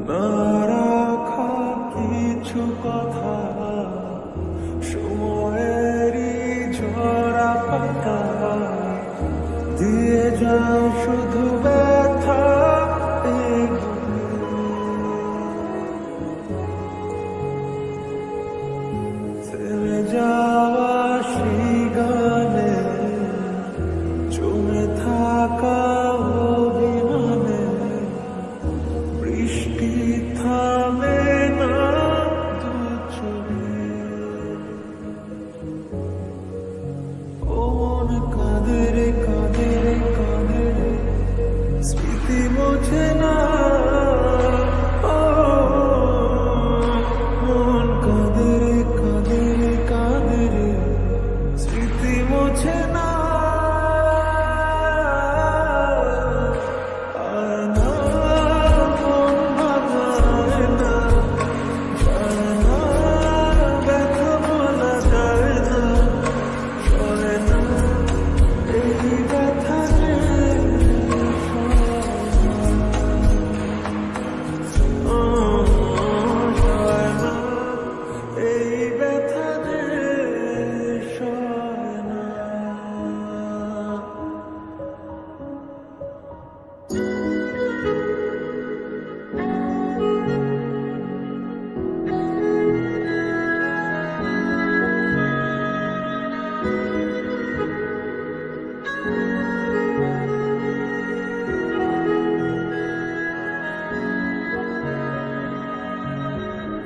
না রাখা কিছু কথা সময়েরই ঝরা পাতা দিয়ে যাও শুধু ব্যথা থেমে যাওয়া সেই গানে জমে থাকা অভিমানে বৃষ্টি থামে না দু চোখে ও মন কাঁদে রে কাঁদে রে কাঁদে রে স্মৃতি মোছে না ও মন কাঁদে রে কাঁদে রে কাঁদে রে স্মৃতি মোছে না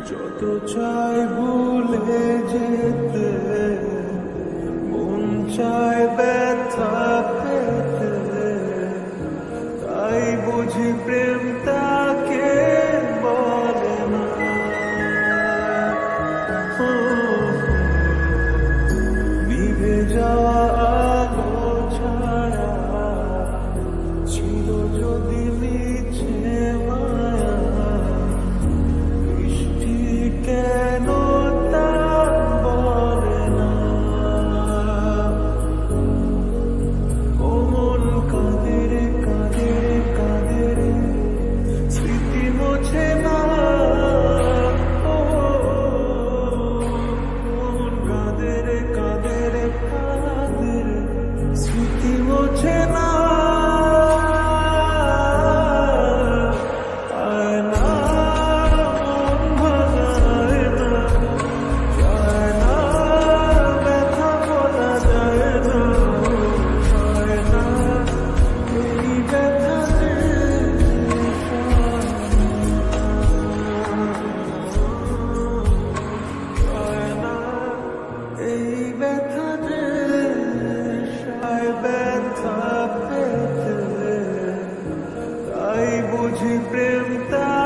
যত চাই ভুলে যেতে মন চায় ব্যথা পেতে তাই বুঝি প্রেম তাকে বলে না নিভে যাওয়া আলো ছাড়া ছিল যদি মিছে মায়া কেন তা বলে না ও মন কাঁদে রে কাঁদে রে কাঁদে রে স্মৃতি মোছে না ও মন কাঁদে রে কাঁদে রে কাঁদে রে স্মৃতি মোছে না ব্যথা পেতে তাই বুঝি প্রেম তা